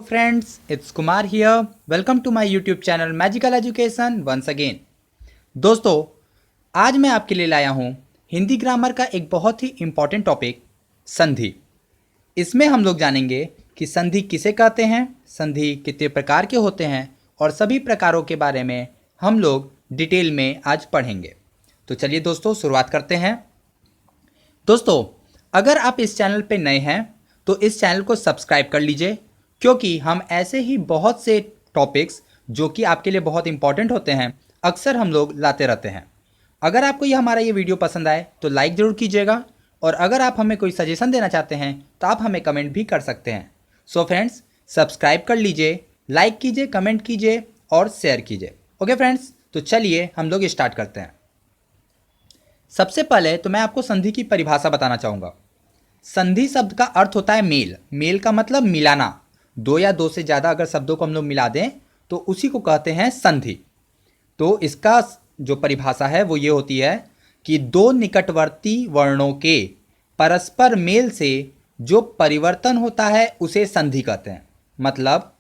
friends, it's Kumar here. Welcome to my YouTube channel Magical Education once again. दोस्तों, आज मैं आपके लिए लाया हूँ हिंदी ग्रामर का एक बहुत ही इम्पॉर्टेंट टॉपिक संधि। इसमें हम लोग जानेंगे कि संधि किसे कहते हैं, संधि कितने प्रकार के होते हैं और सभी प्रकारों के बारे में हम लोग डिटेल में आज पढ़ेंगे। तो चलिए दोस्तों शुरुआत करते हैं। दोस्तों, अगर आप इस चैनल पे नए हैं तो इस चैनल को सब्सक्राइब कर लीजिए, क्योंकि हम ऐसे ही बहुत से टॉपिक्स जो कि आपके लिए बहुत इंपॉर्टेंट होते हैं अक्सर हम लोग लाते रहते हैं। अगर आपको हमारा ये वीडियो पसंद आए तो लाइक ज़रूर कीजिएगा, और अगर आप हमें कोई सजेशन देना चाहते हैं तो आप हमें कमेंट भी कर सकते हैं। सो फ्रेंड्स, सब्सक्राइब कर लीजिए, लाइक कीजिए, कमेंट कीजिए और शेयर कीजिए। ओके फ्रेंड्स, तो चलिए हम लोग स्टार्ट करते हैं। सबसे पहले तो मैं आपको संधि की परिभाषा बताना चाहूँगा। संधि शब्द का अर्थ होता है मेल। मेल का मतलब मिलाना। दो या दो से ज़्यादा अगर शब्दों को हम लोग मिला दें तो उसी को कहते हैं संधि। तो इसका जो परिभाषा है वो ये होती है कि दो निकटवर्ती वर्णों के परस्पर मेल से जो परिवर्तन होता है उसे संधि कहते हैं। मतलब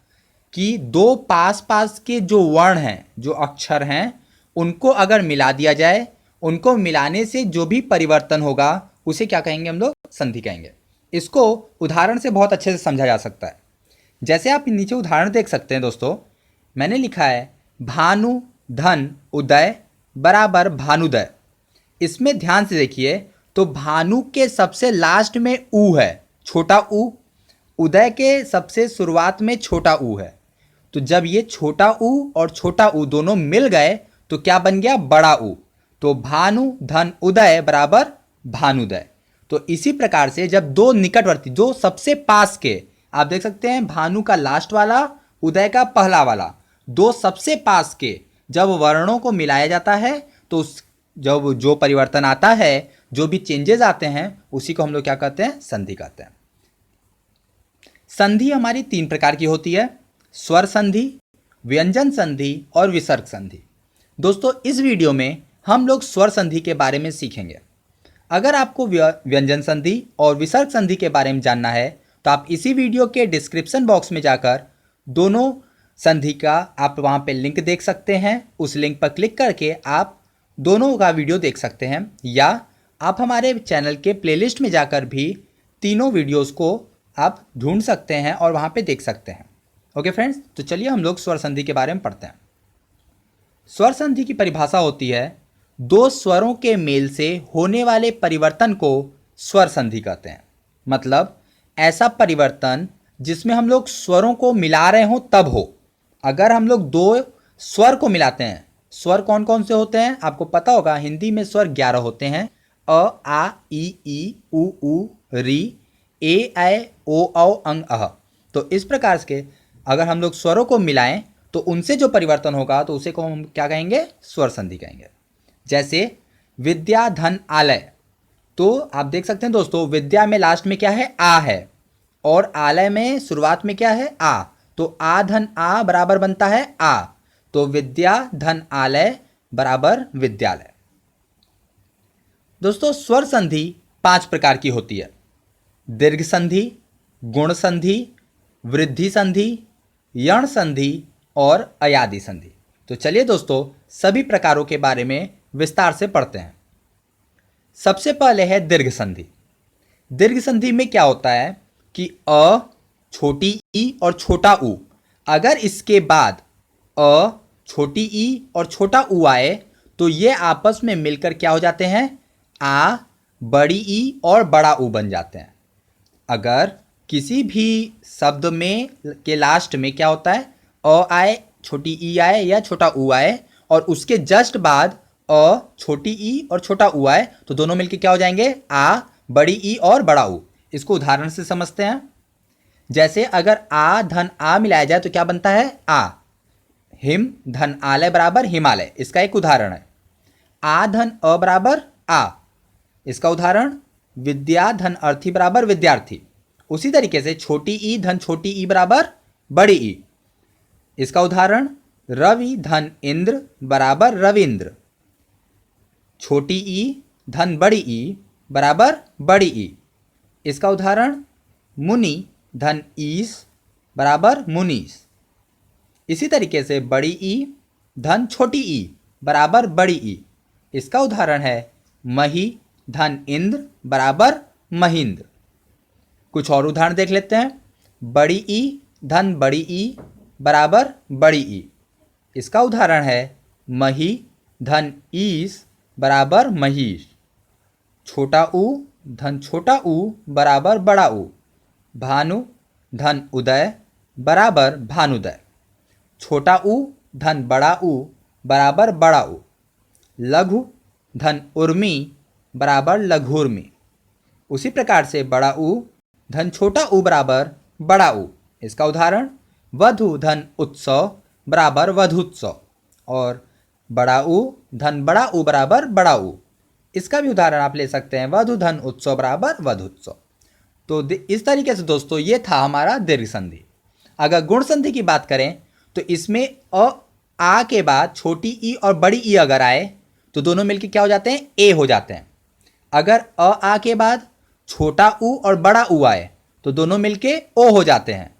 कि दो पास पास के जो वर्ण हैं, जो अक्षर हैं, उनको अगर मिला दिया जाए, उनको मिलाने से जो भी परिवर्तन होगा उसे क्या कहेंगे, हम लोग संधि कहेंगे। इसको उदाहरण से बहुत अच्छे से समझा जा सकता है। जैसे आप नीचे उदाहरण देख सकते हैं दोस्तों, मैंने लिखा है भानु धन उदय बराबर भानुदय। इसमें ध्यान से देखिए तो भानु के सबसे लास्ट में ऊ है, छोटा ऊ। उदय के सबसे शुरुआत में छोटा ऊ है। तो जब ये छोटा ऊ और छोटा ऊ दोनों मिल गए तो क्या बन गया, बड़ा ऊ। तो भानु धन उदय बराबर भानुदय। तो इसी प्रकार से जब दो निकटवर्ती, जो सबसे पास के, आप देख सकते हैं भानु का लास्ट वाला, उदय का पहला वाला, दो सबसे पास के जब वर्णों को मिलाया जाता है तो जब जो परिवर्तन आता है, जो भी चेंजेस आते हैं, उसी को हम लोग क्या कहते हैं, संधि कहते हैं। संधि हमारी तीन प्रकार की होती है: स्वर संधि, व्यंजन संधि और विसर्ग संधि। दोस्तों, इस वीडियो में हम लोग स्वर संधि के बारे में सीखेंगे। अगर आपको व्यंजन संधि और विसर्ग संधि के बारे में जानना है तो आप इसी वीडियो के डिस्क्रिप्शन बॉक्स में जाकर दोनों संधि का आप वहां पे लिंक देख सकते हैं। उस लिंक पर क्लिक करके आप दोनों का वीडियो देख सकते हैं, या आप हमारे चैनल के प्लेलिस्ट में जाकर भी तीनों वीडियोस को आप ढूंढ सकते हैं और वहां पे देख सकते हैं। ओके फ्रेंड्स, तो चलिए हम लोग स्वर संधि के बारे में पढ़ते हैं। स्वर संधि की परिभाषा होती है दो स्वरों के मेल से होने वाले परिवर्तन को स्वर संधि कहते हैं। मतलब ऐसा परिवर्तन जिसमें हम लोग स्वरों को मिला रहे हों तब हो। अगर हम लोग दो स्वर को मिलाते हैं, स्वर कौन कौन से होते हैं आपको पता होगा, हिंदी में स्वर 11 होते हैं: अ आ ई उ री ए ऐ ओ औ अंग अह। तो इस प्रकार के अगर हम लोग स्वरों को मिलाएं तो उनसे जो परिवर्तन होगा तो उसे को हम क्या कहेंगे, स्वर संधि कहेंगे। जैसे विद्या धन आलय, तो आप देख सकते हैं दोस्तों, विद्या में लास्ट में क्या है, आ है, और आलय में शुरुआत में क्या है, आ। तो आ धन आ बराबर बनता है आ। तो विद्या धन आलय बराबर विद्यालय। दोस्तों, स्वर संधि 5 प्रकार की होती है: दीर्घ संधि, गुण संधि, वृद्धि संधि, यण संधि और अयादि संधि। तो चलिए दोस्तों सभी प्रकारों के बारे में विस्तार से पढ़ते हैं। सबसे पहले है दीर्घ संधि। दीर्घ संधि में क्या होता है कि अ, छोटी ई और छोटा ऊ, अगर इसके बाद अ, छोटी ई और छोटा ऊ आए तो ये आपस में मिलकर क्या हो जाते हैं, आ, बड़ी ई और बड़ा ऊ बन जाते हैं। अगर किसी भी शब्द में के लास्ट में क्या होता है, अ आए, छोटी ई आए या छोटा ऊ आए, और उसके जस्ट बाद अ, छोटी ई और छोटा ऊ आए, तो दोनों मिलके क्या हो जाएंगे, आ, बड़ी ई और बड़ा ऊ। इसको उदाहरण से समझते हैं। जैसे अगर आ धन आ मिलाया जाए तो क्या बनता है, आ। हिम धन आलय बराबर हिमालय, इसका एक उदाहरण है। आ धन अ बराबर आ, इसका उदाहरण विद्या धन अर्थी बराबर विद्यार्थी। उसी तरीके से छोटी ई धन छोटी ई बराबर बड़ी ई, इसका उदाहरण रवि धन इंद्र बराबर रविंद्र। छोटी ई धन बड़ी ई बराबर बड़ी ई, इसका उदाहरण मुनि धन ईश बराबर मुनीस। इसी तरीके से बड़ी ई धन छोटी ई बराबर बड़ी ई। इसका उदाहरण है मही धन इंद्र बराबर महेंद्र। कुछ और उदाहरण देख लेते हैं। बड़ी ई धन बड़ी ई बराबर बड़ी ई। इसका उदाहरण है मही धन ईस बराबर महीश। छोटा ऊ धन छोटा ऊ बराबर बड़ा ऊ। भानु धन उदय बराबर भानुदय। छोटा ऊ धन बड़ा ऊ बराबर बड़ा ऊ। लघु धन उर्मी बराबर लघुर्मी। उसी प्रकार से बड़ा ऊ धन छोटा ऊ बराबर बड़ा ऊ। इसका उदाहरण वधु धन उत्सव बराबर वधुत्सव और बड़ा ऊ धन बड़ा ऊ बराबर बड़ा ऊ। इसका भी उदाहरण आप ले सकते हैं वधु धन उत्सव बराबर वधुत्सव। तो इस तरीके से दोस्तों ये था हमारा दीर्घ संधि। अगर गुण संधि की बात करें तो इसमें आ के बाद छोटी ई और बड़ी ई अगर आए तो दोनों मिलकर क्या हो जाते हैं, ए हो जाते हैं। अगर आ के बाद छोटा ऊ और बड़ा ऊ आए तो दोनों मिलके ओ हो जाते हैं।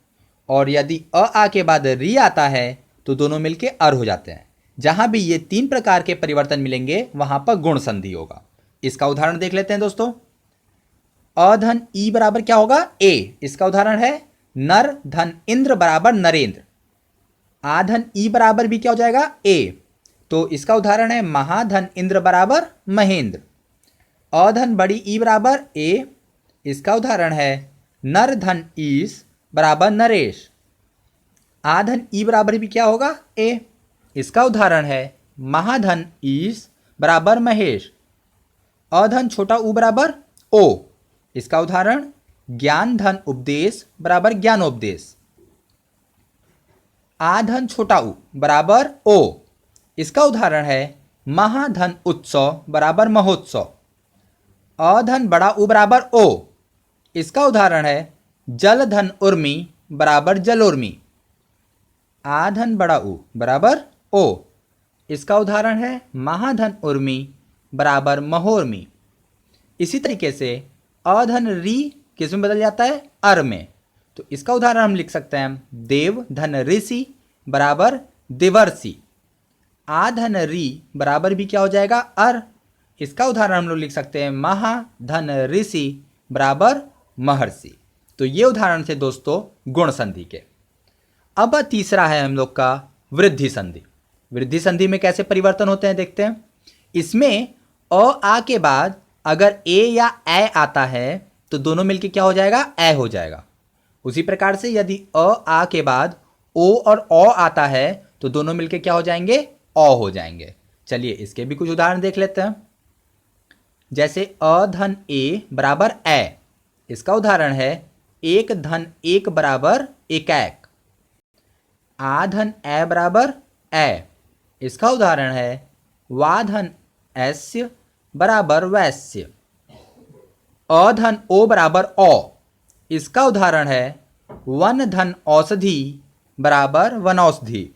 और यदि आ के बाद री आता है तो दोनों मिलके अर हो जाते हैं। जहां भी ये तीन प्रकार के परिवर्तन मिलेंगे वहां पर गुण संधि होगा। इसका उदाहरण देख लेते हैं दोस्तों। अ धन ई बराबर क्या होगा, ए। इसका उदाहरण है नर धन इंद्र बराबर नरेंद्र। आ धन ई बराबर भी क्या हो जाएगा, ए। तो इसका उदाहरण है महाधन इंद्र बराबर महेंद्र। अ धन बड़ी ई बराबर ए। इसका उदाहरण है नर धन ईस बराबर नरेश। आ धन ई बराबर भी क्या होगा, ए। इसका उदाहरण है महाधन ईस बराबर महेश। अधन छोटा ऊ बराबर ओ। इसका उदाहरण ज्ञान धन उपदेश बराबर ज्ञानोपदेश। आधन छोटा ऊ बराबर ओ। इसका उदाहरण है महाधन उत्सव बराबर महोत्सव। अधन बड़ा ऊ बराबर ओ। इसका उदाहरण है जल धन उर्मी बराबर जलोर्मी। आधन बड़ा ऊ बराबर ओ। इसका उदाहरण है महाधन उर्मी बराबर महोर्मी। इसी तरीके से अधन री किस में बदल जाता है, अर में। तो इसका उदाहरण हम लिख सकते हैं देव धन ऋषि बराबर देवर्षि। आधन री बराबर भी क्या हो जाएगा, अर। इसका उदाहरण हम लोग लिख सकते हैं महा धन ऋषि बराबर महर्षि। तो ये उदाहरण थे दोस्तों गुण संधि के। अब तीसरा है हम लोग का वृद्धि संधि। वृद्धि संधि में कैसे परिवर्तन होते हैं देखते हैं। इसमें आ के बाद अगर ए या ए आता है तो दोनों मिलके क्या हो जाएगा, ए हो जाएगा। उसी प्रकार से यदि आ के बाद ओ और ओ आता है तो दोनों मिलके क्या हो जाएंगे, ओ हो जाएंगे। चलिए इसके भी कुछ उदाहरण देख लेते हैं। जैसे अ धन ए बराबर ए। इसका उदाहरण है एक धन एक बराबर एकाएक। आ धन ए बराबर ए। इसका उदाहरण है वा धन ऐस्य बराबर वैश्य। अ धन ओ बराबर ओ। इसका उदाहरण है वन धन औषधि बराबर वनौषधि।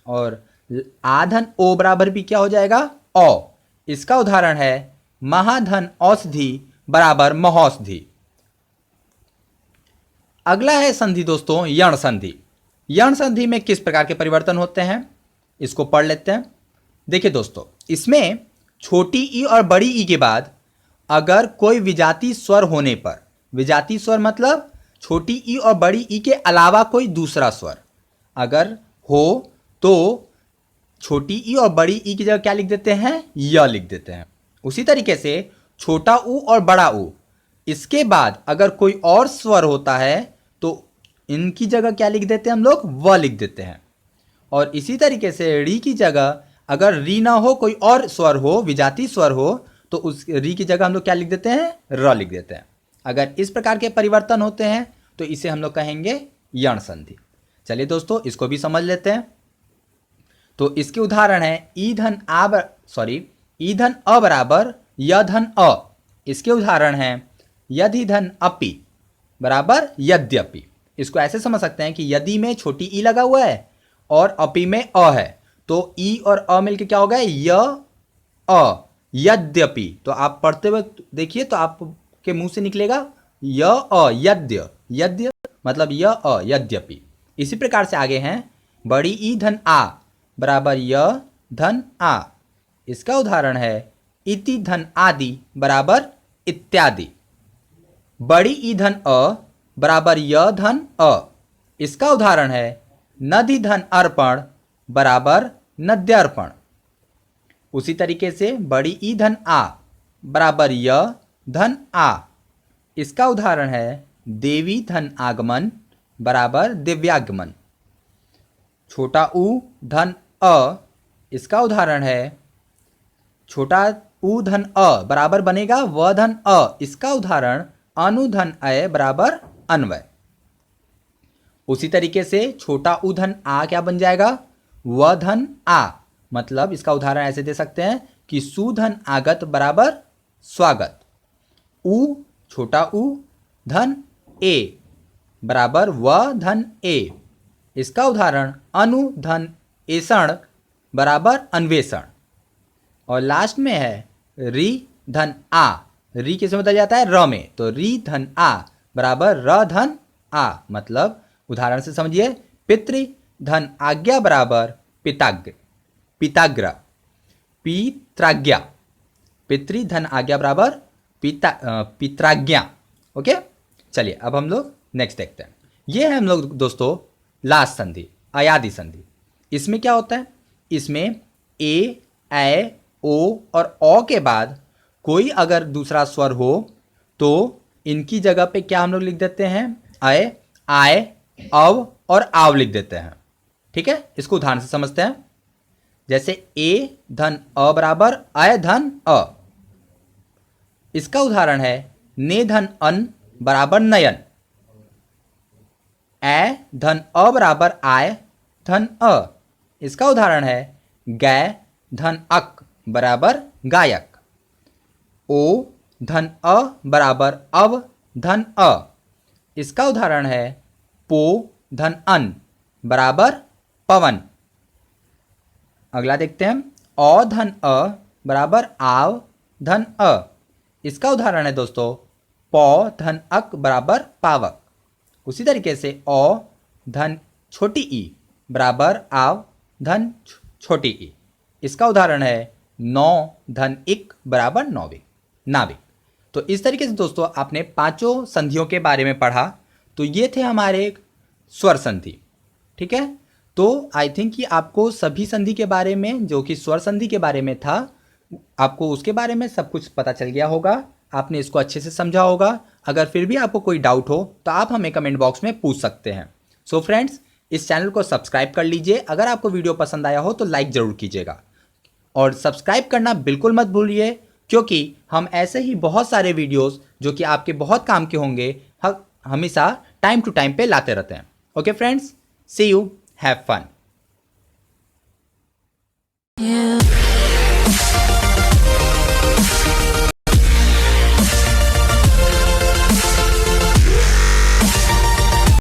और आ धन ओ बराबर भी क्या हो जाएगा, ओ। इसका उदाहरण है महाधन औषधि बराबर महौषधि। अगला है संधि दोस्तों यण संधि। यण संधि में किस प्रकार के परिवर्तन होते हैं इसको पढ़ लेते हैं। देखिए दोस्तों, इसमें छोटी ई और बड़ी ई के बाद अगर कोई विजातीय स्वर होने पर, विजातीय स्वर मतलब छोटी ई और बड़ी ई के अलावा कोई दूसरा स्वर अगर हो तो छोटी ई और ई की जगह क्या लिख देते हैं, य लिख देते हैं। उसी तरीके से छोटा ऊ और बड़ा ऊ, इसके बाद अगर कोई और स्वर होता है तो इनकी जगह क्या लिख देते हैं हम लोग, व लिख देते हैं। और इसी तरीके से री की जगह अगर री ना हो, कोई और स्वर हो, विजातीय स्वर हो, तो उस री की जगह हम लोग क्या लिख देते हैं, र लिख देते हैं। अगर इस प्रकार के परिवर्तन होते हैं तो इसे हम लोग कहेंगे यण संधि। चलिए दोस्तों इसको भी समझ लेते हैं। तो इसके उदाहरण है ई धन अ बराबर य धन अ। इसके उदाहरण है यदि धन अपि बराबर यद्यपि। इसको ऐसे समझ सकते हैं कि यदि में छोटी ई लगा हुआ है और अपि में अ है तो ई और अ मिलके क्या हो गया, य अ। यद्यपि तो आप पढ़ते हुए देखिए तो आपके मुंह से निकलेगा य अ, यद्य। यद्य मतलब य अ, यद्यपि। इसी प्रकार से आगे हैं बड़ी ई धन आ बराबर य धन आ। इसका उदाहरण है इति धन आदि बराबर इत्यादि। बड़ी ई धन अ बराबर य धन अ। इसका उदाहरण है नदि धन अर्पण बराबर नद्यर्पण। उसी तरीके से बड़ी ई धन आ बराबर य धन आ। इसका उदाहरण है देवी धन आगमन बराबर दिव्यागमन। छोटा ऊ धन अ। इसका उदाहरण है छोटा ऊ धन अ बराबर बनेगा व धन अ। इसका उदाहरण अनु धन अय बराबर अन्वय। उसी तरीके से छोटा ऊ धन आ क्या बन जाएगा व धन आ। मतलब इसका उदाहरण ऐसे दे सकते हैं कि सुधन आगत बराबर स्वागत। ऊ छोटा ऊ धन ए बराबर व धन ए। इसका उदाहरण अनु धन एषण बराबर अन्वेषण। और लास्ट में है री धन आ। री किसमें बताया जाता है र में, तो री धन आ बराबर र धन आ। मतलब उदाहरण से समझिए पितृ धन आज्ञा बराबर पिताग्र पिताग्र पित्राज्ञा। पितृ धन आज्ञा बराबर पित्राज्ञा। ओके, चलिए अब हम लोग नेक्स्ट देखते हैं। ये है हम लोग दोस्तों लास्ट संधि अयादि संधि। इसमें क्या होता है, इसमें ए ओ और ओ के बाद कोई अगर दूसरा स्वर हो तो इनकी जगह पे क्या हम लोग लिख देते हैं अय आय अव और आव लिख देते हैं। ठीक है, इसको उदाहरण से समझते हैं। जैसे ए धन अ बराबर अय धन अ। इसका उदाहरण है ने धन अन बराबर नयन। ए धन अ बराबर आय धन अ। इसका उदाहरण है गै धन अक बराबर गायक। ओ धन अ बराबर अव धन अ। इसका उदाहरण है पो धन अन बराबर पवन। अगला देखते हैं औ धन अ बराबर आव धन अ। इसका उदाहरण है दोस्तों पौ धन अक बराबर पावक। उसी तरीके से औ धन छोटी ई बराबर आव धन छोटी ई। इसका उदाहरण है नौ धन इक बराबर नौविक नाविक। तो इस तरीके से दोस्तों आपने पांचों संधियों के बारे में पढ़ा। तो ये थे हमारे स्वर संधि। ठीक है, तो आई थिंक कि आपको सभी संधि के बारे में जो कि स्वर संधि के बारे में था आपको उसके बारे में सब कुछ पता चल गया होगा। आपने इसको अच्छे से समझा होगा। अगर फिर भी आपको कोई डाउट हो तो आप हमें कमेंट बॉक्स में पूछ सकते हैं। सो फ्रेंड्स, इस चैनल को सब्सक्राइब कर लीजिए। अगर आपको वीडियो पसंद आया हो तो लाइक ज़रूर कीजिएगा और सब्सक्राइब करना बिल्कुल मत भूलिए, क्योंकि हम ऐसे ही बहुत सारे वीडियोस जो कि आपके बहुत काम के होंगे हमेशा टाइम टू टाइम पे लाते रहते हैं। Okay friends, see you, have fun.